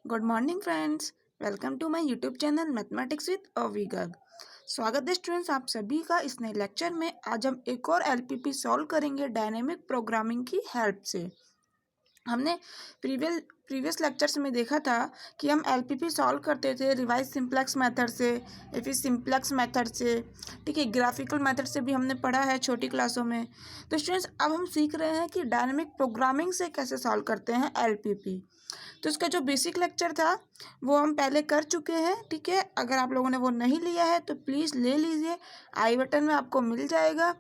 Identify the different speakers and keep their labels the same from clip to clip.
Speaker 1: Good morning friends. Welcome to my YouTube channel mathematics with Avi Garg. स्वागत है students आप सभी का इस नए लेक्चर में। आज हम एक और एलपीपी सॉल्व करेंगे डायनेमिक प्रोग्रामिंग की हेल्प से। हमने प्रीवियस लेक्चर्स में देखा था कि हम एलपीपी सॉल्व करते थे रिवाइज सिंप्लेक्स मेथड से या फिर सिंप्लेक्स मेथड से। ठीक है, ग्राफिकल मेथड से भी हमने पढ़ा है छोटी क्लासों में। तो स्टूडेंट्स अब हम सीख रहे हैं कि डायनेमिक प्रोग्रामिंग से कैसे सॉल्व करते हैं एलपीपी। तो इसका जो बेसिक लेक्चर था वो हम पहले कर चुके हैं। ठीक है, अगर आप लोगों ने वो नहीं लिया है तो प्लीज़ ले लीजिए, आई बटन में आपको मिल जाएगा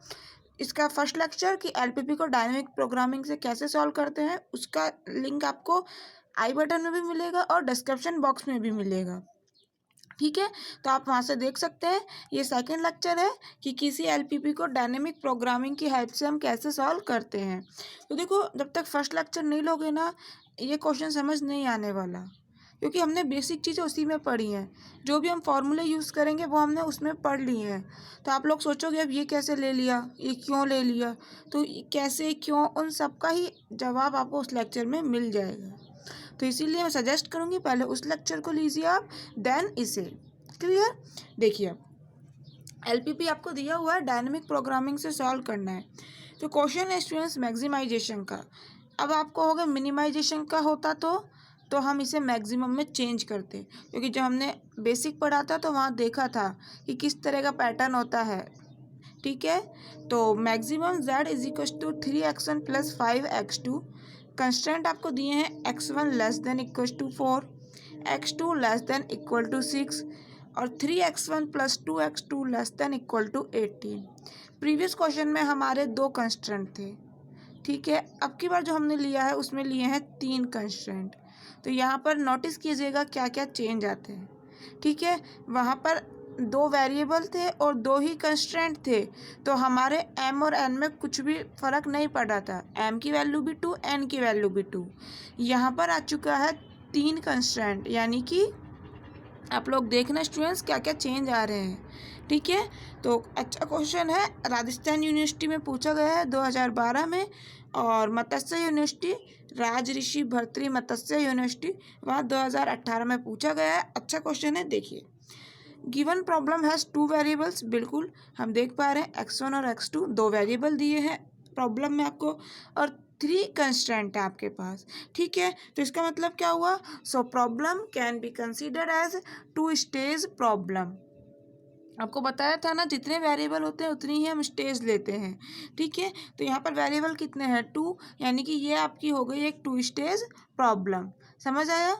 Speaker 1: इसका फर्स्ट लेक्चर कि एलपीपी को डायनेमिक प्रोग्रामिंग से कैसे सॉल्व करते हैं। उसका लिंक आपको आई बटन में भी मिलेगा और डिस्क्रिप्शन बॉक्स में भी मिलेगा। ठीक है, तो आप वहाँ से देख सकते हैं। ये सेकंड लेक्चर है कि किसी एलपीपी को डायनेमिक प्रोग्रामिंग की हेल्प से हम कैसे सॉल्व करते हैं। तो देखो, जब तक फर्स्ट लेक्चर नहीं लोगे ना ये क्वेश्चन समझ नहीं आने वाला, क्योंकि हमने बेसिक चीज़ें उसी में पढ़ी हैं। जो भी हम फॉर्मूले यूज़ करेंगे वो हमने उसमें पढ़ ली हैं। तो आप लोग सोचोगे अब ये कैसे ले लिया, ये क्यों ले लिया, तो कैसे क्यों उन सब का ही जवाब आपको उस लेक्चर में मिल जाएगा। तो इसीलिए मैं सजेस्ट करूँगी पहले उस लेक्चर को लीजिए आप, देन इसे। क्लियर? देखिए, एलपीपी आपको दिया हुआ है डायनेमिक प्रोग्रामिंग से सॉल्व करना है। तो क्वेश्चन है स्टूडेंट्स मैक्सिमाइजेशन का। अब आपको होगा मिनिमाइजेशन का होता तो हम इसे मैक्सिमम में चेंज करते, क्योंकि जब हमने बेसिक पढ़ा था तो वहाँ देखा था कि किस तरह का पैटर्न होता है। ठीक है, तो maximum z is equal to 3x1 plus 5x2। Constant आपको दिए हैं x1 less than equal to 4, x2 less than equal to 6 और 3x1 plus 2x2 less than equal to 18। Previous question में हमारे दो कंस्टेंट थे। ठीक है, अब की बार जो हमने लिया है उसमें लिए हैं 3 कंस्टेंट। तो यहाँ पर नोटिस कीजिएगा क्या क्या चेंज आते हैं। ठीक है, वहाँ पर 2 वेरिएबल थे और 2 ही कंस्टेंट थे, तो हमारे m और n में कुछ भी फ़र्क नहीं पड़ा था। m की वैल्यू भी 2, n की वैल्यू भी 2। यहाँ पर आ चुका है 3 कंस्टेंट, यानी कि आप लोग देखना स्टूडेंट्स क्या क्या चेंज आ रहे हैं। ठीक है, तो अच्छा क्वेश्चन है, राजस्थान यूनिवर्सिटी में पूछा गया है 2012 में, और मत्स्य यूनिवर्सिटी राज ऋषि भर्तृ मत्स्य यूनिवर्सिटी वहाँ 2018 में पूछा गया है। अच्छा क्वेश्चन है, देखिए। गिवन प्रॉब्लम हैज़ 2 वेरिएबल्स, बिल्कुल हम देख पा रहे हैं x1 और x2 2 वेरिएबल दिए हैं प्रॉब्लम में आपको, और 3 कंस्टेंट है आपके पास। ठीक है, तो इसका मतलब क्या हुआ? So problem can be considered as 2 stage problem. आपको बताया था ना, जितने वेरिएबल होते हैं उतनी ही हम स्टेज लेते हैं। ठीक है, तो यहाँ पर वेरिएबल कितने हैं? 2, यानी कि ये आपकी हो गई एक 2 स्टेज प्रॉब्लम। समझ आया?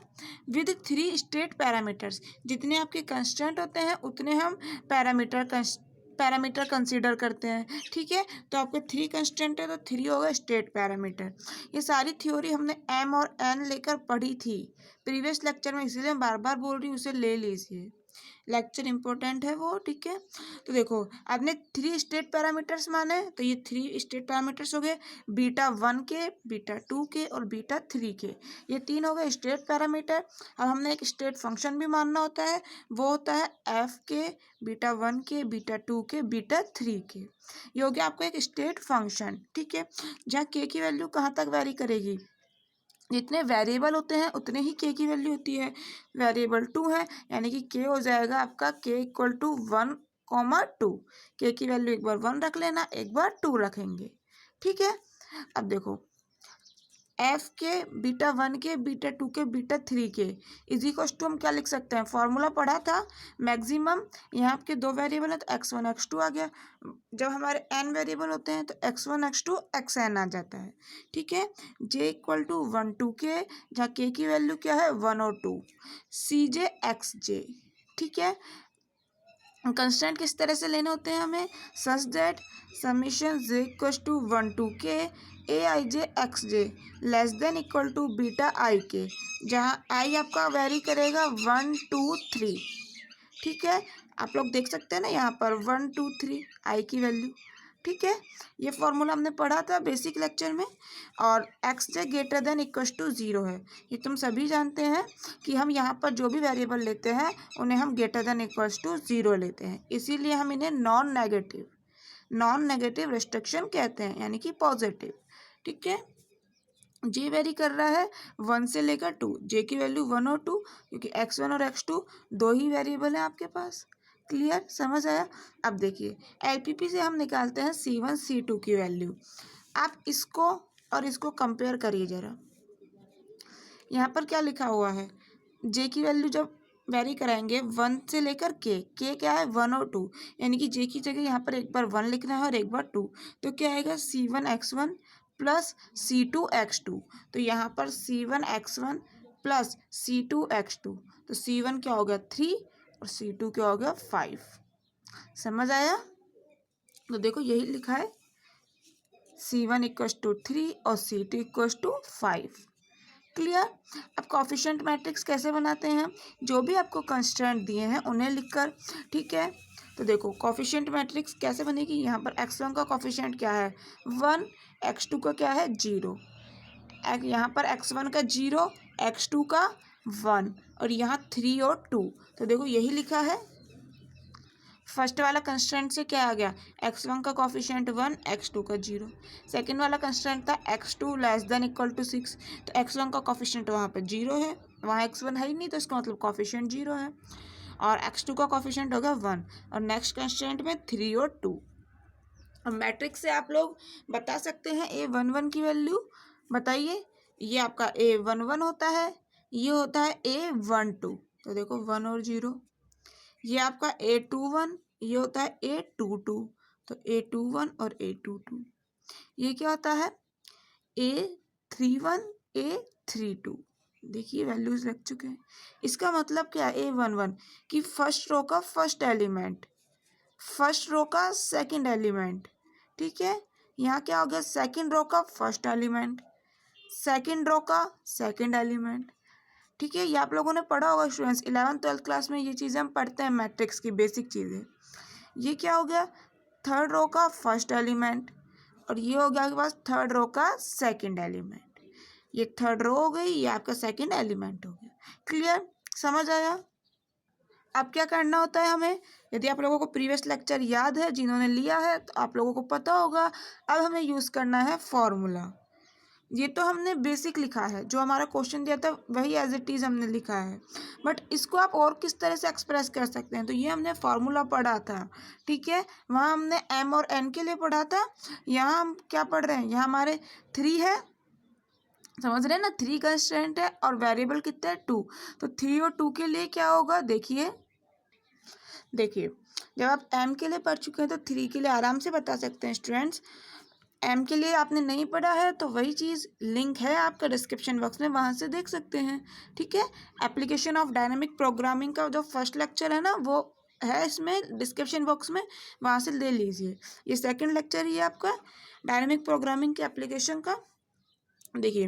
Speaker 1: विद 3 स्टेट पैरामीटर्स, जितने आपके कंस्टेंट होते हैं उतने हम पैरामीटर कंसीडर करते हैं। ठीक है, तो आपके 3 कंस्टेंट है तो 3 होगा स्टेट पैरामीटर। ये सारी थ्योरी हमने m और n लेकर पढ़ी थी प्रीवियस लेक्चर में, इसीलिए मैं बार बार बोल रही हूँ, उसे ले लीजिए, लेक्चर इंपॉर्टेंट है वो। ठीक है, तो देखो आपने 3 स्टेट पैरामीटर्स माने, तो ये 3 स्टेट पैरामीटर्स हो गए, β1 के, β2 के और β3 के। ये 3 हो गए स्टेट पैरामीटर। अब हमने एक स्टेट फंक्शन भी मानना होता है, वो होता है f के, β1 के, β2 के, β3 के। ये हो गया आपको एक स्टेट फंक्शन। ठीक है, जहाँ k की वैल्यू कहाँ तक वैरी करेगी? जितने वेरिएबल होते हैं उतने ही के की वैल्यू होती है। वेरिएबल 2 है, यानी कि के हो जाएगा आपका के इक्वल टू 1,2। के की वैल्यू एक बार 1 रख लेना, एक बार 2 रखेंगे। ठीक है, अब देखो एफ के, β1 के, β2 के, β3 के इज इक्वल टू हम क्या लिख सकते हैं? फॉर्मूला पढ़ा था मैक्सिमम। यहाँ आपके 2 वेरिएबल है तो x1 x2 आ गया। जब हमारे n वेरिएबल होते हैं तो x1 x2 xn आ जाता है। ठीक है, j इक्वल टू 1 2 के, जहाँ k की वैल्यू क्या है? 1 और 2, cj xj। ठीक है, कंस्टेंट किस तरह से लेने होते हैं हमें? Such that summation j equal to 1 2 के A I J X J less than equal to beta I के, जहाँ आई आपका वेरी करेगा 1 2 3। ठीक है, आप लोग देख सकते हैं ना यहाँ पर 1 2 3 आई की वैल्यू। ठीक है, ये फॉर्मूला हमने पढ़ा था बेसिक लेक्चर में। और X J greater than equal to 0 है, ये तुम सभी जानते हैं कि हम यहाँ पर जो भी वेरिएबल लेते हैं उन्हें हम ग्रेटर देन इक्वल टू 0 लेते हैं, इसीलिए हम इन्हें नॉन नेगेटिव रिस्ट्रिक्शन कहते हैं, यानी कि पॉजिटिव। ठीक है, जे वेरी कर रहा है 1 से लेकर 2, जे की वैल्यू 1 और 2, क्योंकि x1 और x2 दो ही वेरिएबल हैं आपके पास। क्लियर, समझ आया। अब देखिए एलपीपी से हम निकालते हैं C1 C2 की वैल्यू। आप इसको और इसको कंपेयर करिए जरा। यहाँ पर क्या लिखा हुआ है, जे की वैल्यू जब वेरी कराएंगे 1 से लेकर के क्या है 1 और 2, यानी कि जे की जगह यहाँ पर एक बार 1 लिखना है और एक बार 2, तो क्या आएगा C1x1 प्लस C2x2। तो यहाँ पर C1x1 प्लस C2x2, तो C1 क्या हो गया 3 और C2 क्या हो गया 5। समझ आया। तो देखो यही लिखा है C1 इक्वस टू 3 और C2 इक्वस टू 5। क्लियर। अब कोफिशिएंट मैट्रिक्स कैसे बनाते हैं, जो भी आपको कंस्ट्रेंट दिए हैं उन्हें लिखकर। ठीक है, तो देखो कोफिशिएंट मैट्रिक्स कैसे बनेगी। यहाँ पर x1 का कोफिशिएंट क्या है 1, x2 का क्या है 0, यहाँ पर x1 का 0, x2 का 1 और यहाँ 3 और 2। तो देखो यही लिखा है। फर्स्ट वाला कंस्ट्रेंट से क्या आ गया, x1 का कोफिशिएंट 1, x2 का 0। सेकेंड वाला कंस्ट्रेंट था x2 less than equal to 6, तो x1 का कोफिशिएंट वहाँ पे 0 है, वहाँ x1 है ही नहीं, तो इसका मतलब कोफिशिएंट 0 है। और x2 का कोफिशिएंट हो गया 1 और नेक्स्ट कंस्ट्रेंट में 3 और 2। अब मैट्रिक्स से आप लोग बता सकते हैं A11 की वैल्यू बताइए। ये आपका A11 होता है, ये होता है A12, तो देखो 1 और 0। ये आपका A21, ये होता है A22, तो A21 और A22। ये क्या होता है A31 A32। देखिए वैल्यूज लग चुके हैं। इसका मतलब क्या है A11 कि फर्स्ट रो का फर्स्ट एलिमेंट, फर्स्ट रो का सेकंड एलिमेंट। ठीक है, यहाँ क्या हो गया सेकंड रो का फर्स्ट एलिमेंट, सेकंड रो का सेकंड एलिमेंट। ठीक है, ये आप लोगों ने पढ़ा होगा स्टूडेंट्स, 11th-12th क्लास में ये चीज़ें हम पढ़ते हैं, मैट्रिक्स की बेसिक चीज़ें। ये क्या हो गया थर्ड रो का फर्स्ट एलिमेंट और ये हो गया आपके पास थर्ड रो का सेकंड एलिमेंट। ये थर्ड रो हो गई, ये आपका सेकंड एलिमेंट हो गया। क्लियर, समझ आया। अब क्या करना होता है हमें, यदि आप लोगों को प्रीवियस लेक्चर याद है, जिन्होंने लिया है तो आप लोगों को पता होगा। अब हमें यूज़ करना है फॉर्मूला। ये तो हमने बेसिक लिखा है, जो हमारा क्वेश्चन दिया था वही एज इट इज़ हमने लिखा है, बट इसको आप और किस तरह से एक्सप्रेस कर सकते हैं, तो ये हमने फार्मूला पढ़ा था। ठीक है, वहाँ हमने m और n के लिए पढ़ा था, यहाँ हम क्या पढ़ रहे हैं, यहाँ हमारे 3 है, समझ रहे हैं ना, 3 कंस्टेंट है और वेरिएबल कितने हैं 2, तो 3 और 2 के लिए क्या होगा देखिए। देखिए जब आप m के लिए पढ़ चुके हैं तो 3 के लिए आराम से बता सकते हैं स्टूडेंट्स। एम के लिए आपने नहीं पढ़ा है तो वही चीज़ लिंक है आपका डिस्क्रिप्शन बॉक्स में, वहाँ से देख सकते हैं। ठीक है, एप्लीकेशन ऑफ डायनामिक प्रोग्रामिंग का जो फर्स्ट लेक्चर है ना वो है इसमें डिस्क्रिप्शन बॉक्स में, वहाँ से ले लीजिए। ये सेकंड लेक्चर ही है आपका डायनामिक प्रोग्रामिंग के एप्लीकेशन का। देखिए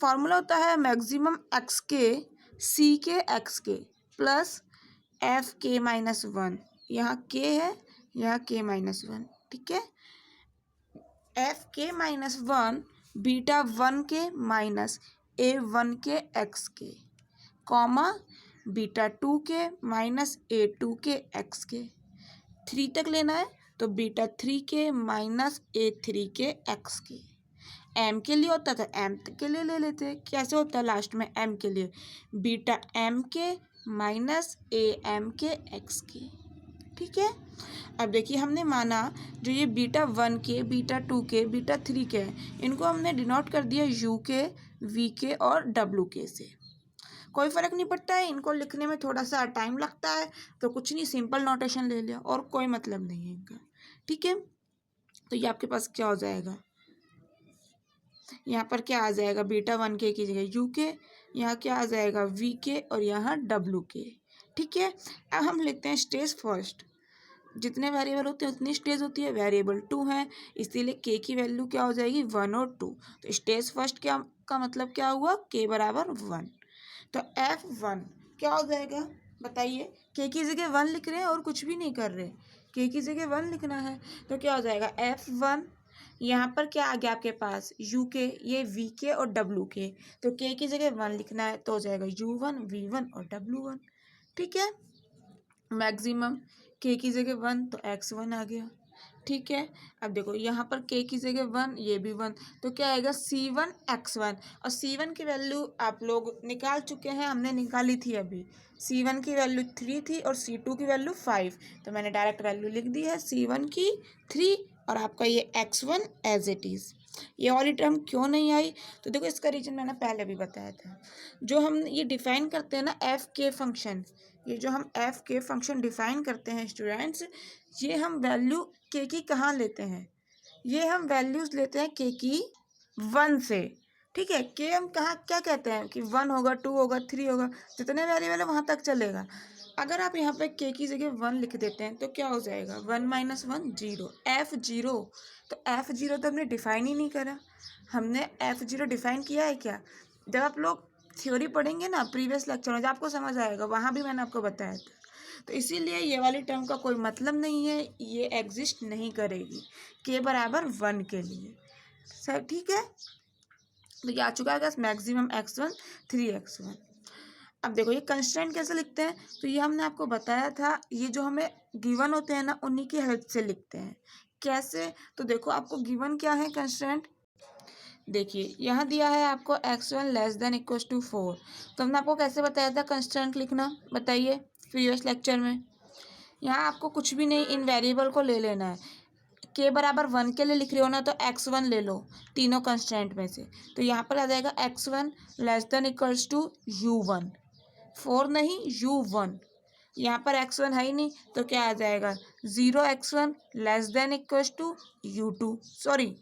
Speaker 1: फार्मूला होता है मैक्सिमम एक्स के सी के एक्स के प्लस एफ के माइनस 1। यहाँ के है, यहाँ के माइनस 1। ठीक है, एफ के माइनस 1 बीटा 1 के माइनस A1 के एक्स के, कॉमा बीटा 2 के माइनस A2 के एक्स के। 3 तक लेना है तो बीटा 3 के माइनस A3 के एक्स के। एम के लिए होता था एम के लिए ले लेते, कैसे होता है लास्ट में एम के लिए बीटा एम के माइनस AM के एक्स के। ठीक है, अब देखिए हमने माना जो ये बीटा 1 के, बीटा 2 के, बीटा 3 के हैं, इनको हमने डिनोट कर दिया U के, V के और W के से। कोई फ़र्क नहीं पड़ता है, इनको लिखने में थोड़ा सा टाइम लगता है तो कुछ नहीं, सिंपल नोटेशन ले लिया और कोई मतलब नहीं है इनका। ठीक है, तो ये आपके पास क्या हो जाएगा, यहाँ पर क्या आ जाएगा बीटा 1 के की जगह U के, यहाँ क्या आ जाएगा V के और यहाँ W के। ठीक है, अब हम लिखते हैं स्टेज फर्स्ट। जितने वेरिएबल होते हैं उतनी स्टेज होती है, वेरिएबल 2 है इसीलिए के की वैल्यू क्या हो जाएगी 1 और 2। तो स्टेज फर्स्ट क्या का मतलब क्या हुआ के बराबर 1, तो F1 क्या हो जाएगा बताइए। के की जगह 1 लिख रहे हैं और कुछ भी नहीं कर रहे, के की जगह 1 लिखना है, तो क्या हो जाएगा F1। यहाँ पर क्या आ गया आपके पास U के, ये V के और W के, तो के की जगह 1 लिखना है तो हो जाएगा U1 V1 और W1। ठीक है, मैक्सिमम के की जगह 1 तो x1 आ गया, ठीक है। अब देखो यहाँ पर k की जगह 1, ये भी 1, तो क्या आएगा C1x1। और C1 की वैल्यू आप लोग निकाल चुके हैं, हमने निकाली थी अभी। C1 की वैल्यू 3 थी और C2 की वैल्यू 5, तो मैंने डायरेक्ट वैल्यू लिख दी है C1 की 3 और आपका ये x1 एज इट इज़। ये वाली टर्म क्यों नहीं आई, तो देखो इसका रीजन मैंने पहले भी बताया था। जो हम ये डिफाइन करते हैं ना एफ के फंक्शन, ये जो हम एफ के फंक्शन डिफाइन करते हैं स्टूडेंट्स, ये हम वैल्यू के की कहाँ लेते हैं, ये हम वैल्यूज लेते हैं के की 1 से। ठीक है, के हम कहाँ क्या कहते हैं कि 1 होगा, 2 होगा, 3 होगा, जितने वेरिएबल है वहाँ तक चलेगा। अगर आप यहाँ पे के की जगह 1 लिख देते हैं तो क्या हो जाएगा, 1 - 1 0, F0। तो F0 तो हमने डिफाइन ही नहीं करा। हमने F0 डिफाइन किया है क्या, जब आप लोग थ्योरी पढ़ेंगे ना प्रीवियस लेक्चर में, जब आपको समझ आएगा, वहाँ भी मैंने आपको बताया था। तो इसीलिए ये वाली टर्म का कोई मतलब नहीं है, ये एग्जिस्ट नहीं करेगी के बराबर 1 के लिए। सर ठीक है, तो ये आ चुका है मैक्सिमम x1 3x1। अब देखो ये कंस्ट्रेंट कैसे लिखते हैं, तो ये हमने आपको बताया था, ये जो हमें गिवन होते हैं ना उन्हीं की हेल्प से लिखते हैं। कैसे, तो देखो आपको गिवन क्या है कंस्ट्रेंट, देखिए यहाँ दिया है आपको x1 < 4। तो हमने आपको कैसे बताया था कंस्ट्रेंट लिखना, बताइए प्रीवियस लेक्चर में। यहाँ आपको कुछ भी नहीं, इन वेरिएबल को ले लेना है। के बराबर 1 के लिए लिख रहे हो ना, तो x1 ले लो तीनों कंस्टेंट में से, तो यहाँ पर आ जाएगा x1 < u1। 4 नहीं, u1। यहाँ पर x1 है ही नहीं, तो क्या आ जाएगा 0x1 < u2, sorry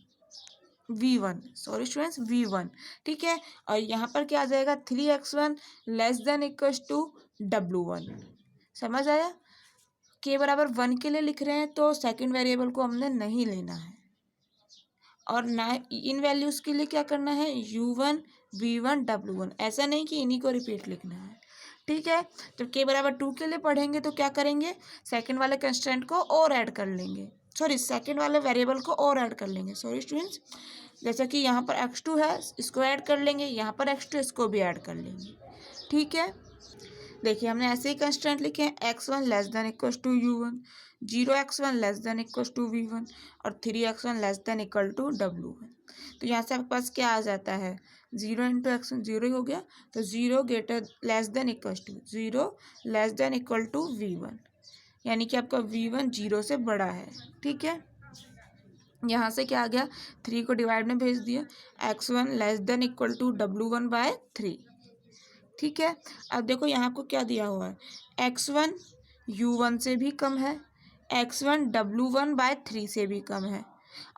Speaker 1: v1, sorry students v1। ठीक है, और यहाँ पर क्या आ जाएगा 3x1 < w1। समझ आया, के बराबर 1 के लिए लिख रहे हैं तो सेकंड वेरिएबल को हमने नहीं लेना है, और ना इन वैल्यूज के लिए क्या करना है u1 v1 w1, ऐसा नहीं कि इन्हीं को रिपीट लिखना है। ठीक है, जब के बराबर 2 के लिए पढ़ेंगे तो क्या करेंगे, सेकंड वाले कंस्टेंट को और ऐड कर लेंगे, सॉरी सेकंड वाले वेरिएबल को और ऐड कर लेंगे, सॉरी स्टूडेंट्स। जैसा कि यहाँ पर x2 है, इसको ऐड कर लेंगे, यहाँ पर x2, इसको भी ऐड कर लेंगे। ठीक है, देखिए हमने ऐसे ही कंस्टेंट लिखे हैं x1 < u1, 0x1 < v1 और 3x1 < w1। तो यहाँ से आपके पास क्या आ जाता है, 0 × x1 0 ही हो गया, तो 0 < v1, यानी कि आपका v1 0 से बड़ा है। ठीक है, यहाँ से क्या आ गया, 3 को डिवाइड में भेज दिया, x1 < w1/3। ठीक है, अब देखो यहाँ आपको क्या दिया हुआ है, x1 u1 से भी कम है, x1 w1/3 से भी कम है,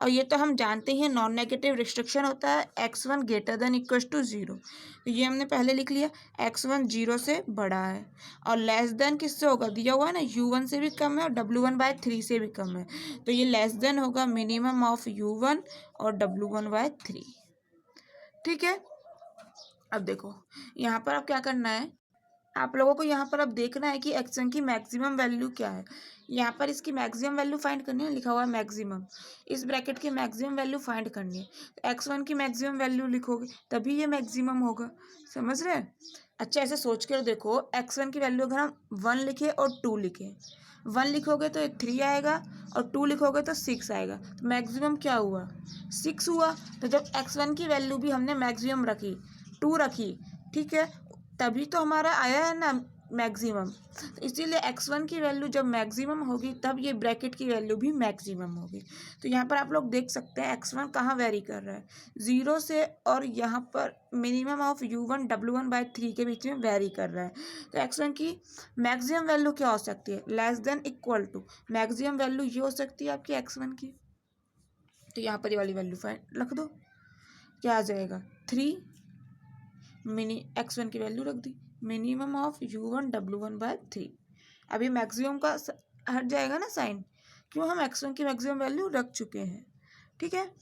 Speaker 1: और ये तो हम जानते हैं नॉन नेगेटिव रिस्ट्रिक्शन होता है x1 > 0। तो ये हमने पहले लिख लिया, x1 0 से बड़ा है, और लेस देन किससे होगा, दिया हुआ है ना u1 से भी कम है और w1/3 से भी कम है, तो ये लेस देन होगा मिनिमम ऑफ u1 और w1/3। ठीक है, अब देखो यहाँ पर आप क्या करना है, आप लोगों को यहाँ पर अब देखना है कि x1 की मैक्सिमम वैल्यू क्या है। यहाँ पर इसकी मैक्सिमम वैल्यू फाइंड करनी है, लिखा हुआ है मैक्सिमम, इस ब्रैकेट की मैक्सिमम वैल्यू फाइंड करनी है, तो x1 की मैक्सिमम वैल्यू लिखोगे तभी ये मैक्सिमम होगा। समझ रहे हैं, अच्छा ऐसे सोच कर देखो, x1 की वैल्यू अगर हम 1 लिखे और 2 लिखे, 1 लिखोगे तो 3 आएगा और 2 लिखोगे तो 6 आएगा, तो मैक्सिमम क्या हुआ, 6 हुआ। तो जब x1 की वैल्यू भी हमने मैक्सिमम रखी, 2 रखी, ठीक है, तभी तो हमारा आया है ना मैक्सिमम। तो इसीलिए x1 की वैल्यू जब मैक्सिमम होगी तब ये ब्रैकेट की वैल्यू भी मैक्सिमम होगी। तो यहाँ पर आप लोग देख सकते हैं x1 कहाँ वेरी कर रहा है, 0 से, और यहाँ पर मिनिमम ऑफ u1 w1/3 के बीच में वेरी कर रहा है। तो x1 की मैक्सिमम वैल्यू क्या हो सकती है, less than equal to, maximum value ये हो सकती है आपकी x1 की। तो यहाँ पर ये वाली वैल्यू फाइंड रख दो, क्या आ जाएगा 3, x1 की वैल्यू रख दी, मिनिमम ऑफ u1 w1/3। अभी मैक्सिमम का हट जाएगा ना साइन, क्यों, हम x1 की मैक्सिमम वैल्यू रख चुके हैं। ठीक है,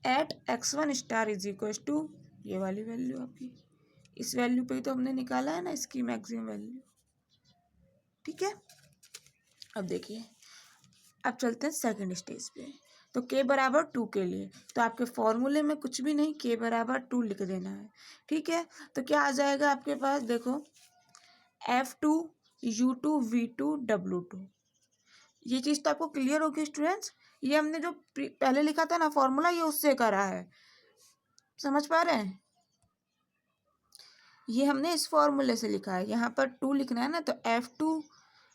Speaker 1: at x1 star is equal to ये वाली वैल्यू आपकी, इस वैल्यू पे ही तो हमने निकाला है ना इसकी मैक्सिमम वैल्यू। ठीक है, अब देखिए, अब चलते हैं सेकंड स्टेज पे। तो k बराबर 2 के लिए तो आपके फॉर्मूले में कुछ भी नहीं, k बराबर 2 लिख देना है। ठीक है, तो क्या आ जाएगा आपके पास, देखो F2 U2 V2 W2। ये चीज़ तो आपको क्लियर होगी स्टूडेंट्स, ये हमने जो पहले लिखा था ना फॉर्मूला, ये उससे करा है। समझ पा रहे हैं? ये हमने इस फॉर्मूले से लिखा है। यहाँ पर 2 लिखना है ना, तो F2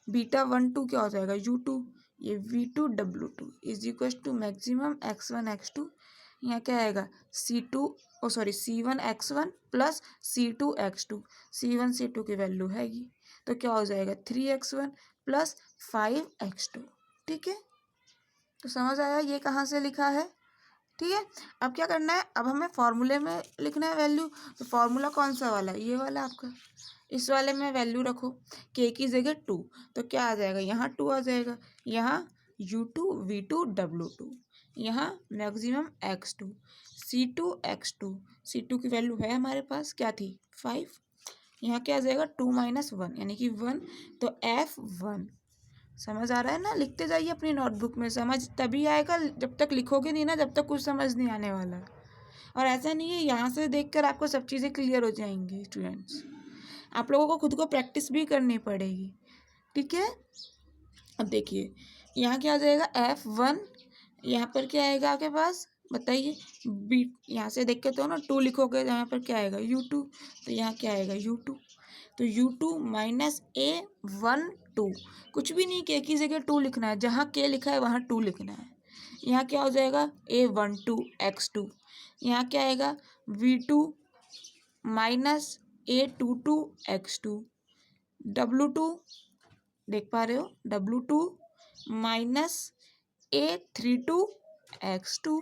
Speaker 1: बीटा 1 2 क्या हो जाएगा U2, ये V2 W2 is equal to maximum X1 X2। यहाँ क्या आएगा C1 X1 plus C2 X2। C1 C2 की वैल्यू है ये, तो क्या हो जाएगा 3X1 प्लस 5X2। ठीक है, तो समझ आया ये कहाँ से लिखा है। ठीक है, अब क्या करना है, अब हमें फॉर्मूले में लिखना है वैल्यू। तो फॉर्मूला कौन सा वाला है, ये वाला आपका। इस वाले में वैल्यू रखो, के की जगह 2, तो क्या आ जाएगा, यहाँ 2 आ जाएगा, यहाँ U2 V2 W2, यहाँ maximum X2 C2 X2। C2 की वैल्यू है हमारे पास, क्या थी 5, यहाँ क्या आ जाएगा 2 - 1 यानी कि 1, तो F1। समझ आ रहा है ना, लिखते जाइए अपनी नोटबुक में। समझ तभी आएगा जब तक लिखोगे नहीं ना, जब तक कुछ समझ नहीं आने वाला। और ऐसा नहीं है यहाँ से देखकर आपको सब चीज़ें क्लियर हो जाएंगी स्टूडेंट्स, आप लोगों को खुद को प्रैक्टिस भी करनी पड़ेगी। ठीक है, अब देखिए यहाँ क्या आ जाएगा F1, यहाँ पर क्या आएगा आपके पास बताइए, बी यहाँ से देख के तो ना 2 लिखोगे, यहाँ पर क्या आएगा U2, तो यहाँ क्या आएगा U2, तो U2 माइनस A1 2, कुछ भी नहीं, के की जगह 2 लिखना है, जहाँ के लिखा है वहाँ 2 लिखना है। यहाँ क्या हो जाएगा A12 X2, यहाँ क्या आएगा V2 minus A22 X2, W2 देख पा रहे हो W2 minus A32 X2,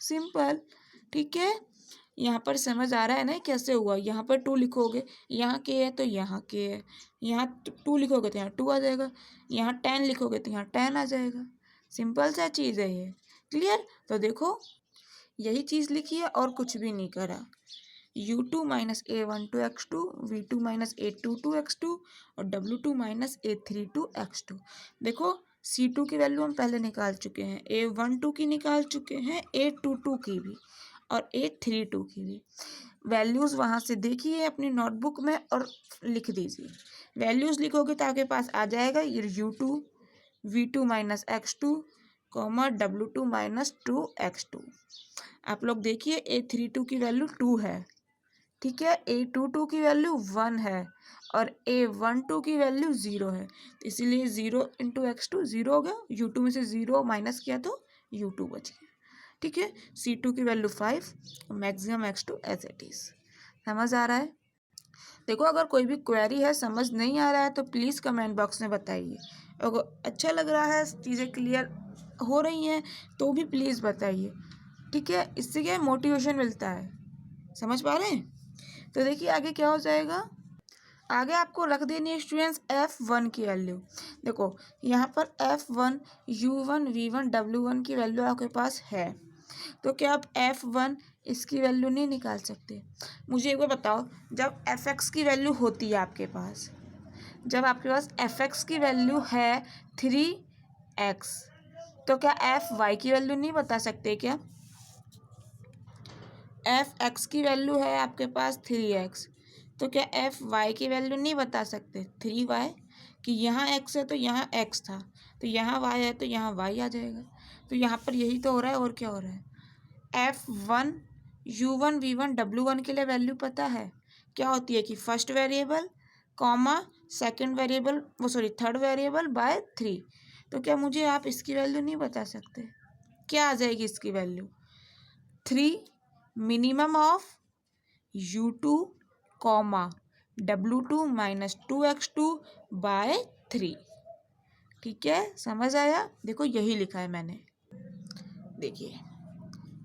Speaker 1: simple. ठीक है, यहाँ पर समझ आ रहा है ना कैसे हुआ। यहाँ पर 2 लिखोगे, यहाँ के है तो यहाँ के है, यहाँ 2 लिखोगे तो यहाँ 2 आ जाएगा, यहाँ 10 लिखोगे तो यहाँ 10 आ जाएगा। सिंपल सा चीज़ है ये, क्लियर। तो देखो यही चीज़ लिखी है और कुछ भी नहीं करा। U2 minus A12 X2, V2 minus A22 X2 और W2 माइनस A32 X2। देखो C2 की वैल्यू हम पहले निकाल चुके हैं, A12 की निकाल चुके हैं, A22 की भी और A32 की भी। वैल्यूज़ वहाँ से देखिए अपनी नोटबुक में और लिख दीजिए। वैल्यूज़ लिखोगे तो आपके पास आ जाएगा ये U2 V2 minus X2 comma W2 minus 2 X2। आप लोग देखिए A32 की वैल्यू 2 है, ठीक है, A22 की वैल्यू 1 है और A12 की वैल्यू 0 है, तो इसीलिए 0 इंटू X2 0 हो गया, U2 में से 0 माइनस किया तो U2 बच गया। ठीक है, C2 की value 5, maximum X2 as it is. समझ आ रहा है। देखो अगर कोई भी क्वेरी है, समझ नहीं आ रहा है तो प्लीज़ कमेंट बॉक्स में बताइए। अगर अच्छा लग रहा है, चीज़ें क्लियर हो रही हैं तो भी प्लीज़ बताइए। ठीक है, इससे क्या मोटिवेशन मिलता है। समझ पा रहे हैं। तो देखिए आगे क्या हो जाएगा, आगे आपको रख देनी है स्टूडेंट्स F1 की वैल्यू। देखो यहाँ पर F1 U1 V1 W1 की वैल्यू आपके पास है, तो क्या आप F1 इसकी वैल्यू नहीं निकाल सकते। मुझे एक बार बताओ, जब Fx की वैल्यू होती है आपके पास, जब आपके पास Fx की वैल्यू है 3x, तो क्या Fy की वैल्यू नहीं बता सकते क्या। Fx की वैल्यू है आपके पास 3x, तो क्या Fy की वैल्यू नहीं बता सकते 3y, कि यहाँ x है तो यहाँ x था, तो यहाँ y है तो यहाँ y आ जाएगा। तो यहाँ पर यही तो हो रहा है, और क्या हो रहा है। F1 U1 V1 W1 के लिए वैल्यू पता है क्या होती है, कि first variable comma second variable third variable bye 3। तो क्या मुझे आप इसकी वैल्यू नहीं बता सकते, क्या आ जाएगी इसकी value 3 minimum of U2 comma W2 minus 2x2 by 3। ठीक है, समझ आया। देखो यही लिखा है मैंने, देखिए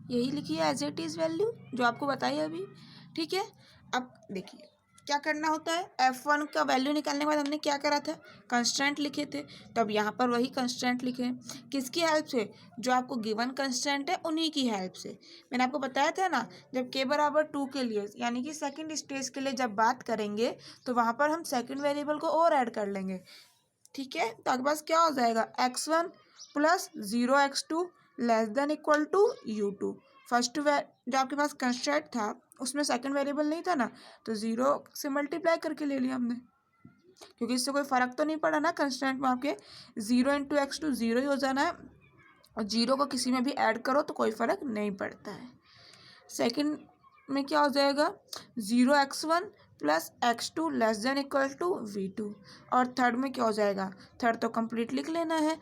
Speaker 1: यही लिखी है एज इट इज़ वैल्यू जो आपको बताइए अभी। ठीक है, अब देखिए क्या करना होता है। F1 का वैल्यू निकालने के बाद हमने क्या करा था, कंस्टेंट लिखे थे, तो अब यहाँ पर वही कंस्टेंट लिखे, किसकी हेल्प से, जो आपको गिवन कंस्टेंट है उन्हीं की हेल्प से। मैंने आपको बताया था ना, जब k बराबर 2 के लिए यानी कि सेकंड स्टेज के लिए जब बात करेंगे तो वहाँ पर हम सेकंड वेरिएबल को और ऐड कर लेंगे। ठीक है, तो आपके पास क्या हो जाएगा x1 plus 0x2 less than equal to U2। First जो आपके पास कंस्टेंट था उसमें सेकंड वेरिएबल नहीं था ना, तो 0 से मल्टीप्लाई करके ले लिया हमने, क्योंकि इससे कोई फ़र्क तो नहीं पड़ा ना कंस्टेंट में आपके। 0 इंटू X2 0 ही हो जाना है, और जीरो को किसी में भी ऐड करो तो कोई फ़र्क नहीं पड़ता है। सेकंड में क्या हो जाएगा, 0x1 plus x2 less than equal to v2। और थर्ड में क्या हो जाएगा, थर्ड तो कंप्लीट लिख लेना है,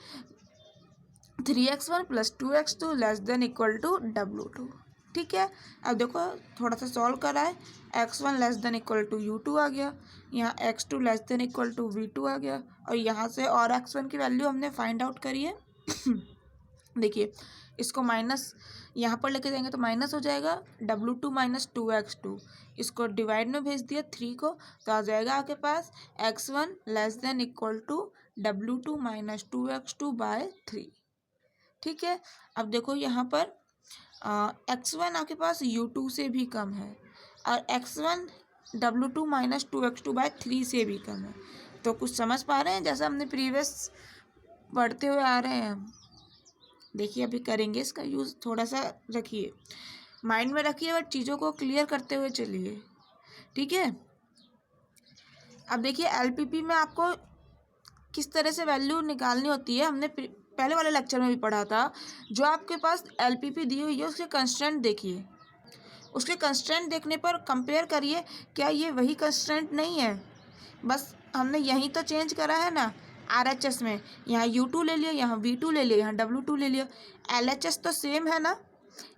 Speaker 1: 3x1 plus 2x2 less than equal to w2। ठीक है, अब देखो थोड़ा सा सॉल्व करा है, x1 less than equal to u2 आ गया, यहाँ x2 less than equal to v2 आ गया, और यहाँ से और x1 की वैल्यू हमने फाइंड आउट करी है। देखिए इसको माइनस यहाँ पर लेके जाएंगे तो माइनस हो जाएगा, w2 माइनस 2x2, इसको डिवाइड में भेज दिया 3 को, तो आ जाएगा आपके पास x1 less than equal to w2 minus 2x2 by 3। ठीक है, अब देखो यहाँ पर x1 आपके पास u2 से भी कम है और x1 w2 minus 2x2 by 3 से भी कम है। तो कुछ समझ पा रहे हैं, जैसा हमने प्रीवियस पढ़ते हुए आ रहे हैं हम। देखिए अभी करेंगे, इसका यूज़ थोड़ा सा रखिए, माइंड में रखिए और चीज़ों को क्लियर करते हुए चलिए। ठीक है, अब देखिए एलपीपी में आपको किस तरह से वैल्यू निकालनी होती है, हमने पहले वाले लेक्चर में भी पढ़ा था। जो आपके पास एलपीपी दी हुई है उसके कंस्ट्रेंट देखिए, उसके कंस्ट्रेंट देखने पर कंपेयर करिए, क्या ये वही कंस्ट्रेंट नहीं है, बस हमने यहीं तो चेंज करा है ना RHS में, यहाँ U2 ले लिया, यहाँ V2 ले लिया, यहाँ W2 ले लिया, LHS तो सेम है ना,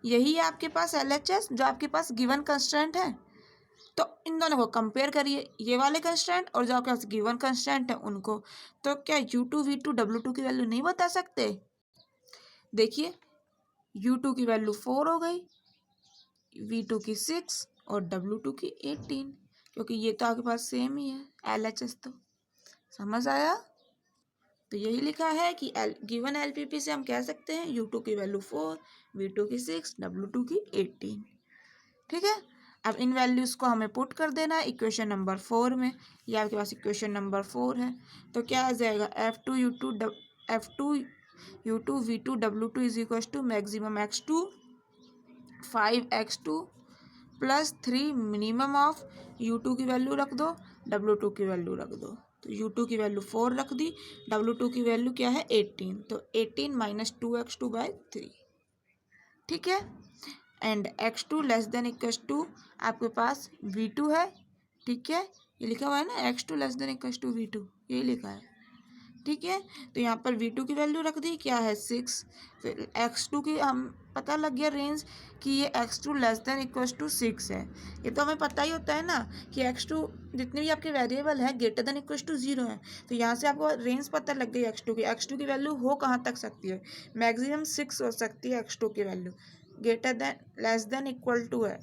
Speaker 1: यही है आपके पास LHS जो आपके पास गिवन कंस्ट्रेंट है। तो इन दोनों को कंपेयर करिए, ये वाले कंस्टेंट और जो आपके पास गिवन कंस्टेंट है उनको, तो क्या U2 V2 W2 की वैल्यू नहीं बता सकते। देखिए U2 की वैल्यू 4 हो गई, V2 की 6 और W2 की 18, क्योंकि ये तो आपके पास सेम ही है LHS। तो समझ आया, तो यही लिखा है कि गिवन एलपीपी से हम कह सकते हैं U2 की वैल्यू 4, V2 की 6, W2 की 18। ठीक है, अब इन वैल्यूज़ को हमें पुट कर देना है इक्वेशन नंबर 4 में, ये आपके पास इक्वेशन नंबर 4 है। तो क्या आ जाएगा, F2 V2 W2 is equal to maximum x2 5x2 plus 3 minimum of U2 की वैल्यू रख दो, W2 की वैल्यू रख दो। तो U2 की वैल्यू 4 रख दी, W2 की वैल्यू क्या है 18, तो 18 माइनस 2x2 बाय 3। ठीक है, and x2 less than equals to आपके पास V2 है। ठीक है, ये लिखा हुआ है ना, x2 less than equals to V2, यही लिखा है। ठीक है, तो यहाँ पर V2 की वैल्यू रख दी, क्या है 6, फिर x2 की हम पता लग गया रेंज कि ये x2 less than equals to 6 है। ये तो हमें पता ही होता है ना कि x2 जितने भी आपके वेरिएबल है ग्रेटर देन इक्वल्स टू 0 है। तो यहाँ से आपको रेंज पता लग गई x2 की वैल्यू हो कहाँ तक सकती है, मैक्सिमम 6 हो सकती है x2 की वैल्यू, greater than less than equal to है।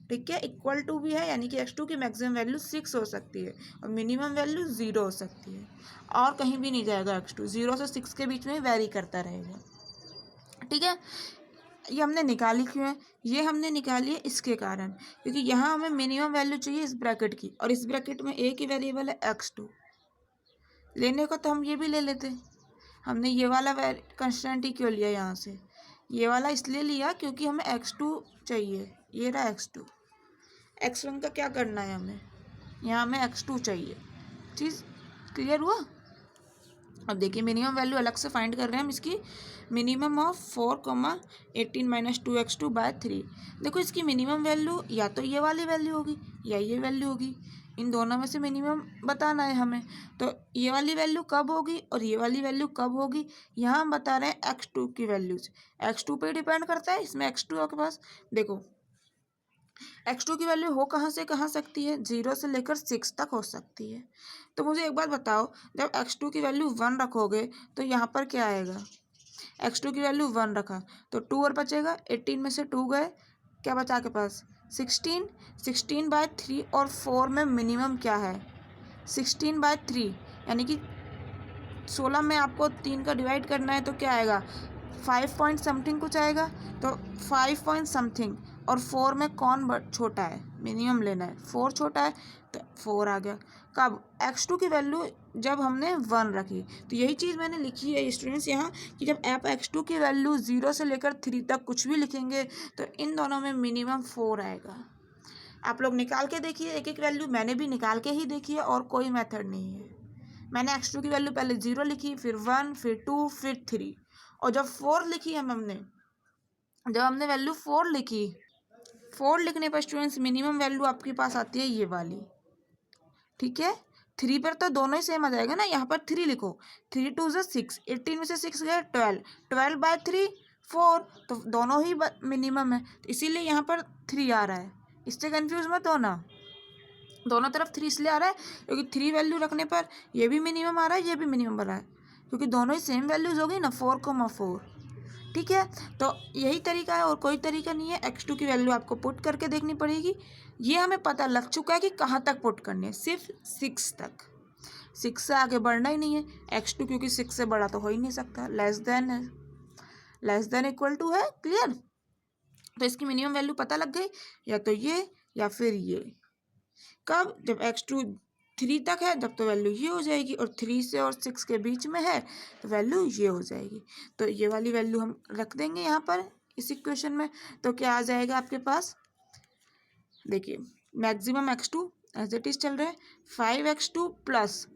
Speaker 1: ठीक है, इक्वल टू भी है, यानी कि x2 की मैक्सिमम वैल्यू 6 हो सकती है और मिनिमम वैल्यू 0 हो सकती है, और कहीं भी नहीं जाएगा x2, 0 से 6 के बीच में वेरी करता रहेगा। ठीक है, ये हमने निकाली क्यों है, ये हमने निकाली है इसके कारण, क्योंकि यहाँ हमें मिनिमम वैल्यू चाहिए इस ब्रैकेट की, और इस ब्रैकेट में एक ही वेरिएबल है x2, लेने को तो हम ये भी ले लेते, हमने ये वाला कंस्टेंट ही क्यों लिया यहाँ से, ये वाला इसलिए लिया क्योंकि हमें x2 चाहिए, ये रहा x2, x1 का क्या करना है हमें, यहाँ हमें x2 चाहिए। चीज़ क्लियर हुआ। अब देखिए मिनिमम वैल्यू अलग से फाइंड कर रहे हैं हम इसकी, minimum of 4, 18 minus 2x2 by 3। देखो इसकी मिनिमम वैल्यू या तो ये वाली वैल्यू होगी या ये वैल्यू होगी, इन दोनों में से मिनिमम बताना है हमें। तो ये वाली वैल्यू कब होगी और ये वाली वैल्यू कब होगी, यहाँ हम बता रहे हैं x2 की वैल्यूज, x2 पे डिपेंड करता है, इसमें x2 आपके पास देखो x2 की वैल्यू हो कहाँ से कहाँ सकती है, 0 से लेकर 6 तक हो सकती है। तो मुझे एक बात बताओ, जब x2 की वैल्यू 1 रखोगे तो यहाँ पर क्या आएगा, x2 की वैल्यू 1 रखा तो 2 और बचेगा, 18 में से 2 गए, क्या बचा के पास 16, 16 बाय 3, और 4 में मिनिमम क्या है 16 बाय 3, यानी कि 16 में आपको 3 का डिवाइड करना है तो क्या आएगा 5 पॉइंट समथिंग कुछ आएगा, तो 5 पॉइंट समथिंग, और 4 में कौन छोटा है, मिनिमम लेना है, 4 छोटा है तो 4 आ गया। कब, x2 की वैल्यू जब हमने 1 रखी, तो यही चीज़ मैंने लिखी है स्टूडेंट्स यहाँ कि जब आप x2 की वैल्यू 0 से लेकर 3 तक कुछ भी लिखेंगे तो इन दोनों में मिनिमम 4 आएगा। आप लोग निकाल के देखिए, एक एक वैल्यू मैंने भी निकाल के ही देखी है, और कोई मेथड नहीं है। मैंने x2 की वैल्यू पहले 0 लिखी, फिर 1, फिर 2, फिर 3, और जब 4 लिखी हमने, जब हमने वैल्यू 4 लिखी, 4 लिखने पर स्टूडेंट्स मिनिमम वैल्यू आपके पास आती है ये वाली, ठीक है। 3 पर तो दोनों ही सेम आ जाएगा ना, यहाँ पर 3 लिखो, 3 2 ज़ा 6, 18 में से 6 गए 12, 12/3 4, तो दोनों ही मिनिमम है, तो इसीलिए यहाँ पर 3 आ रहा है। इससे कंफ्यूज मत होना, दोनों तरफ 3 इसलिए आ रहा है क्योंकि 3 वैल्यू रखने पर ये भी मिनिमम आ रहा है, ये भी मिनिमम आ रहा है, क्योंकि दोनों ही सेम वैल्यूज होगी ना, 4,4, ठीक है। तो यही तरीका है और कोई तरीका नहीं है। x2 की वैल्यू आपको पुट करके देखनी पड़ेगी। ये हमें पता लग चुका है कि कहाँ तक पुट करनी है, सिर्फ 6 तक, 6 से आगे बढ़ना ही नहीं है। x2 क्योंकि 6 से बड़ा तो हो ही नहीं सकता, लेस देन है, लेस देन इक्वल टू है, क्लियर। तो इसकी मिनिमम वैल्यू पता लग गई, या तो ये या फिर ये। कब? जब x2 3 तक है तब तो वैल्यू ये हो जाएगी, और 3 से और 6 के बीच में है तो वैल्यू ये हो जाएगी। तो ये वाली वैल्यू हम रख देंगे यहाँ पर इस इक्वेशन में। तो क्या आ जाएगा आपके पास, देखिए maximum x2 as it is चल रहा है, 5x2 प्लस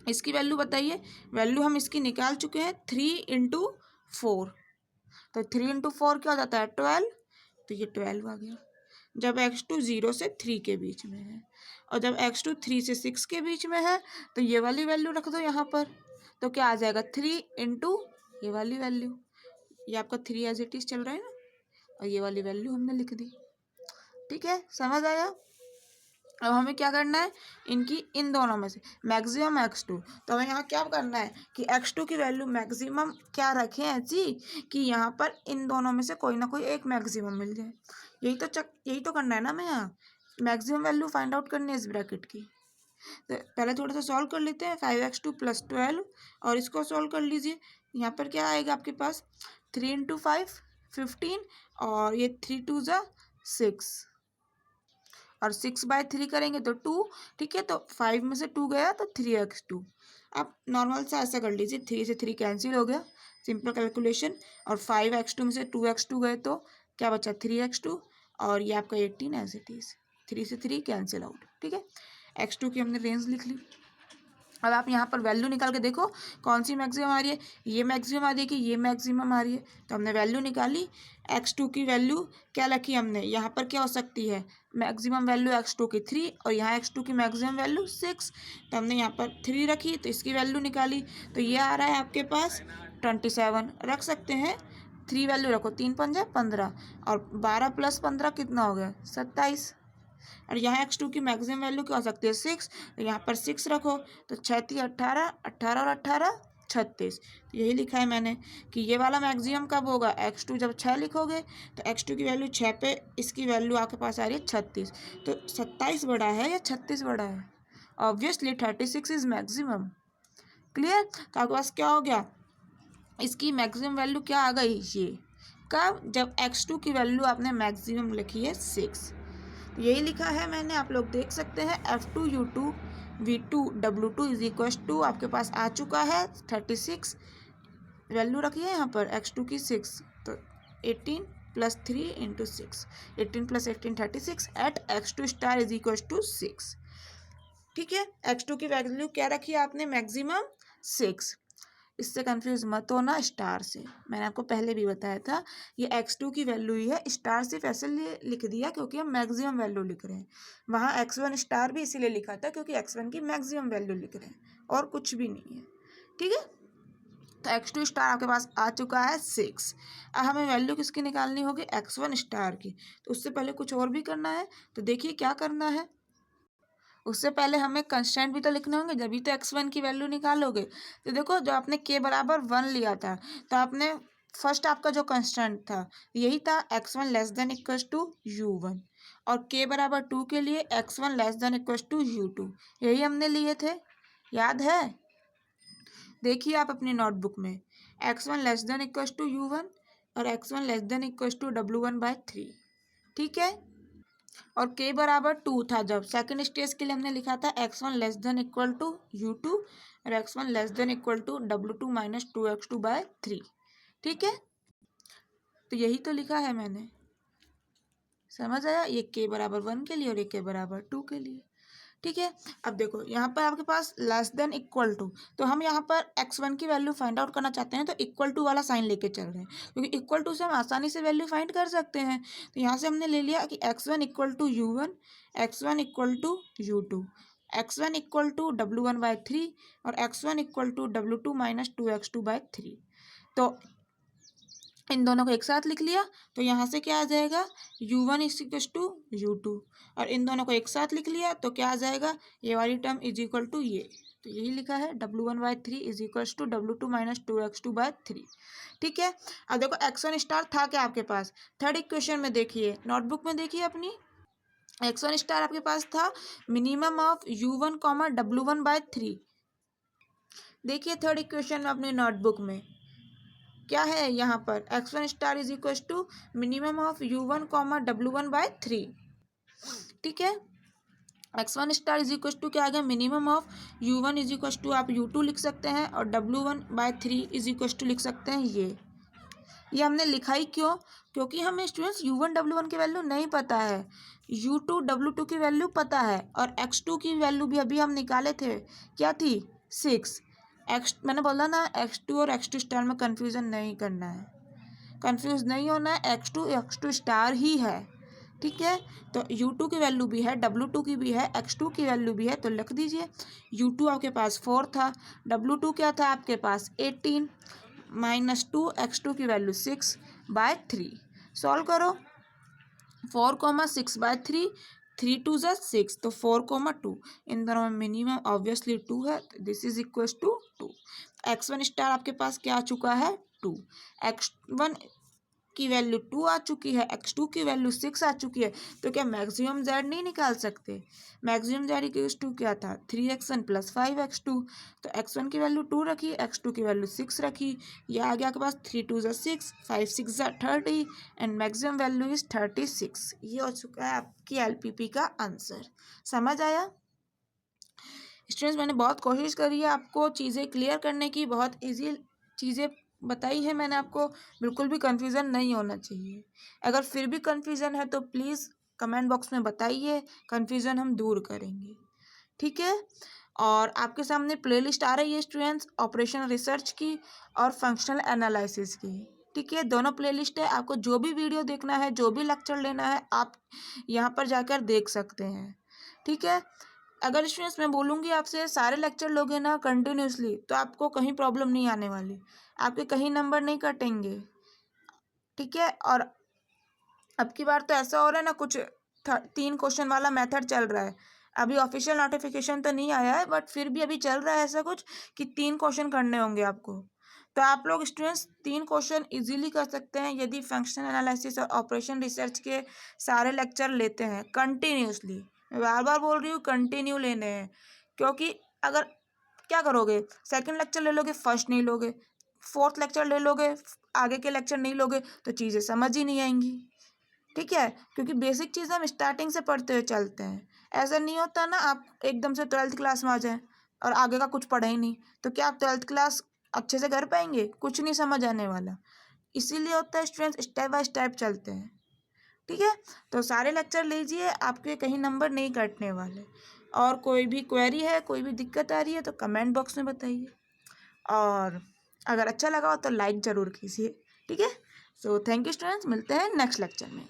Speaker 1: इसकी वैल्यू बताइए, वैल्यू हम इसकी निकाल चुके हैं 3 × 4, तो 3 × 4 क्या हो जाता है 12, तो ये 12 आ गया। जब x2 0 से 3 के बीच में है, और जब x2 3 से 6 के बीच में है तो ये वाली वैल्यू रख दो यहाँ पर, तो क्या आ जाएगा 3 × ये वाली वैल्यू, ये आपका 3 एज इट इज चल रहा है ना, और ये वाली वैल्यू हमने लिख दी, ठीक है, समझ आया। अब हमें क्या करना है, इनकी इन दोनों में से मैक्सिमम x2, तो हमें यहाँ क्या करना है कि x2 की वैल्यू मैक्सिमम क्या रखें ऐसी कि यहाँ पर इन दोनों में से कोई ना कोई एक मैक्सिमम मिल जाए। यही तो करना है ना, हमें यहाँ मैक्सिमम वैल्यू फाइंड आउट करनी है इस ब्रैकेट की। तो पहले थोड़ा सा सॉल्व कर लेते हैं, 5x2 + 12, और इसको सॉल्व कर लीजिए। यहाँ पर क्या आएगा आपके पास, 3 × 5 15, और ये 3 2 ज़ा 6, और 6/3 करेंगे तो 2, ठीक है। तो 5 में से 2 गया तो 3x2। आप नॉर्मल सा ऐसा कर लीजिए, 3 से 3 कैंसिल हो गया, सिंपल कैलकुलेशन, और 5x2 में से 2x2 गए तो क्या बचा 3x2, और ये आपका 18 एज इट इज, 3 से 3 कैंसिल आउट, ठीक है। x2 की हमने रेंज लिख ली। अब आप यहाँ पर वैल्यू निकाल के देखो कौन सी मैक्सिमम आ रही है, ये मैक्सिमम आ रही है कि ये मैक्सिमम आ रही है। तो हमने वैल्यू निकाली, x2 की वैल्यू क्या रखी हमने, यहाँ पर क्या हो सकती है मैक्सिमम वैल्यू x2 की 3, और यहाँ x2 की मैक्सिमम वैल्यू 6, तो हमने यहाँ पर 3 रखी, तो इसकी वैल्यू निकाली, तो ये आ रहा है आपके पास 27, रख सकते हैं। 3 वैल्यू रखो, 3 × 5 = 15, और 12 + 15 कितना हो गया 27, और यहाँ x2 की मैक्सिमम वैल्यू क्या हो सकती है 6, तो यहाँ पर 6 रखो, तो 6 × 3 = 18, 18 और 18 36। तो यही लिखा है मैंने कि ये वाला मैक्सिमम कब होगा, x2 जब 6 लिखोगे तो x2 की वैल्यू 6 पे इसकी वैल्यू आपके पास आ रही है 36, तो 27 बड़ा है या 36 बड़ा है, ऑब्वियसली 36 इज मैक्सिमम, क्लियर। तो आपके पास क्या हो गया, इसकी मैक्सिमम वैल्यू क्या आ गई, ये कब, जब x2 की वैल्यू आपने मैक्सिमम लिखी है 6, यही लिखा है मैंने, आप लोग देख सकते हैं। F2U2 V2 W2 = आपके पास आ चुका है 36, वैल्यू रखिए यहाँ पर x2 की 6, तो 18 + 3 × 6, 18 + 18 36 एट x2 स्टार = 6, ठीक है। x2 की वैल्यू क्या रखी है आपने मैक्सिमम 6, इससे कंफ्यूज मत होना स्टार से, मैंने आपको पहले भी बताया था ये x2 की वैल्यू ही है, स्टार सिर्फ ऐसे लिए लिख दिया क्योंकि हम मैक्सिमम वैल्यू लिख रहे हैं, वहाँ x1 स्टार भी इसीलिए लिखा था क्योंकि x1 की मैक्सिमम वैल्यू लिख रहे हैं और कुछ भी नहीं है, ठीक है। तो x2 स्टार आपके पास आ चुका है 6। अब हमें वैल्यू किसकी निकालनी होगी x1 स्टार की, तो उससे पहले कुछ और भी करना है, तो देखिए क्या करना है। उससे पहले हमें कंस्टेंट भी तो लिखने होंगे, जब भी तो x1 की वैल्यू निकालोगे। तो देखो जो आपने k = 1 लिया था, तो आपने फर्स्ट आपका जो कंस्टेंट था यही था x1 <= u1, और k = 2 के लिए x1 <= u2, यही हमने लिए थे, याद है। देखिए आप अपनी नोटबुक में x1 <= u1 और x1 <= w1/3, ठीक है। और k = 2 था, जब सेकंड स्टेज के लिए हमने लिखा था x1 <= u2 और x1 <= w2 - 2x2/3, ठीक है। तो यही तो लिखा है मैंने, समझ आया, ये k = 1 के लिए और ये k = 2 के लिए। ठीक है। अब देखो यहाँ पर आपके पास लेस देन इक्वल टू, तो हम यहाँ पर x1 की वैल्यू फाइंड आउट करना चाहते हैं तो इक्वल टू वाला साइन लेके चल रहे हैं, क्योंकि इक्वल टू से हम आसानी से वैल्यू फाइंड कर सकते हैं। तो यहाँ से हमने ले लिया कि x1 equal to u1, x1 equal to u2, x1 equal to w1/3 और x1 equal to w2 minus 2x2/3। तो इन दोनों को एक साथ लिख लिया, तो यहाँ से क्या आ जाएगा, u1 is equal to u2, और इन दोनों को एक साथ लिख लिया तो क्या आ जाएगा, ये वाली टर्म इज इक्वल टू ये, तो यही लिखा है w1/3 is equal to w2 minus 2x2/3। ठीक है। अब देखो x1 स्टार था क्या आपके पास, थर्ड इक्वेशन में देखिए, नोटबुक में देखिए अपनी, x1 स्टार आपके पास था minimum of u1 comma w1/3। देखिए थर्ड इक्वेशन में अपनी नोटबुक में क्या है, यहाँ पर x1 star is equal to minimum of u1 comma w1/3। ठीक है, x1 star is equal to क्या आ गया, minimum of u1 is equal to आप u2 लिख सकते हैं और w1/3 इज इक्वल टू लिख सकते हैं ये हमने लिखा ही क्यों, क्योंकि हमें स्टूडेंट्स u1 w1 की वैल्यू नहीं पता है, u2 w2 की वैल्यू पता है, और x2 की वैल्यू भी अभी हम निकाले थे, क्या थी 6। मैंने बोला ना x2 और x2 स्टार में कंफ्यूजन नहीं करना है, कंफ्यूज नहीं होना है, x2 स्टार ही है। ठीक है, तो u2 की वैल्यू भी है, w2 की भी है, x2 की वैल्यू भी है, तो लिख दीजिए u2 आपके पास 4 था, w2 क्या था आपके पास 18 माइनस 2 x2 की वैल्यू 6/3। सॉल्व करो, 4,6/3, 3 2 ज़ा 6, तो 4,2, इन दोनों में मिनिमम ऑब्वियसली 2 है, this is equal to 2। x1 star आपके पास क्या आ चुका है 2, x1 की वैल्यू 2 आ चुकी है, x2 की वैल्यू 6 आ चुकी है, तो क्या मैक्सिमम z नहीं निकाल सकते, मैक्सिमम z इक्वल टू क्या था 3x1 प्लस 5x2, तो x1 की वैल्यू 2 रखी, x2 की वैल्यू 6 रखी, ये आ गया आपके पास 3 2 ज़ा 6, 5 6 ज़ा 30 एंड मैक्सिमम वैल्यू इज 36। ये हो चुका है आपकी LPP का आंसर। समझ आया स्टूडेंट्स, मैंने बहुत कोशिश करी है आपको चीज़ें क्लियर करने की, बहुत ईजी चीज़ें बताई है मैंने आपको, बिल्कुल भी कन्फ्यूज़न नहीं होना चाहिए। अगर फिर भी कन्फ्यूज़न है तो प्लीज़ कमेंट बॉक्स में बताइए, कन्फ्यूज़न हम दूर करेंगे। ठीक है, और आपके सामने प्लेलिस्ट आ रही है स्टूडेंट्स, ऑपरेशन रिसर्च की और फंक्शनल एनालिसिस की। ठीक है, दोनों प्लेलिस्ट है, आपको जो भी वीडियो देखना है, जो भी लेक्चर लेना है, आप यहाँ पर जाकर देख सकते हैं। ठीक है, अगर स्टूडेंट्स मैं बोलूँगी आपसे सारे लेक्चर लोगे ना कंटिन्यूसली, तो आपको कहीं प्रॉब्लम नहीं आने वाली, आपके कहीं नंबर नहीं कटेंगे। ठीक है, और अब की बार तो ऐसा हो रहा है ना, कुछ 3 क्वेश्चन वाला मेथड चल रहा है, अभी ऑफिशियल नोटिफिकेशन तो नहीं आया है, बट फिर भी अभी चल रहा है ऐसा कुछ कि 3 क्वेश्चन करने होंगे आपको। तो आप लोग स्टूडेंट्स 3 क्वेश्चन इजीली कर सकते हैं यदि फंक्शनल एनालिसिस और ऑपरेशन रिसर्च के सारे लेक्चर लेते हैं कंटिन्यूसली। मैं बार बार बोल रही हूँ कंटिन्यू लेने हैं, क्योंकि अगर क्या करोगे, सेकंड लेक्चर ले लोगे फर्स्ट नहीं लोगे, फोर्थ लेक्चर ले लोगे आगे के लेक्चर नहीं लोगे, तो चीज़ें समझ ही नहीं आएंगी। ठीक है, क्योंकि बेसिक चीज़ हम स्टार्टिंग से पढ़ते हुए चलते हैं, ऐसा नहीं होता ना आप एकदम से 12th क्लास में आ जाएं और आगे का कुछ पढ़े ही नहीं, तो क्या आप 12th क्लास अच्छे से कर पाएंगे, कुछ नहीं समझ आने वाला। इसीलिए होता है स्टूडेंट्स स्टेप बाय स्टेप चलते हैं। ठीक है, तो सारे लेक्चर लीजिए, आपके कहीं नंबर नहीं कटने वाले। और कोई भी क्वेरी है, कोई भी दिक्कत आ रही है तो कमेंट बॉक्स में बताइए, और अगर अच्छा लगा हो तो लाइक ज़रूर कीजिए। ठीक है, सो थैंक यू स्टूडेंट्स, मिलते हैं नेक्स्ट लेक्चर में।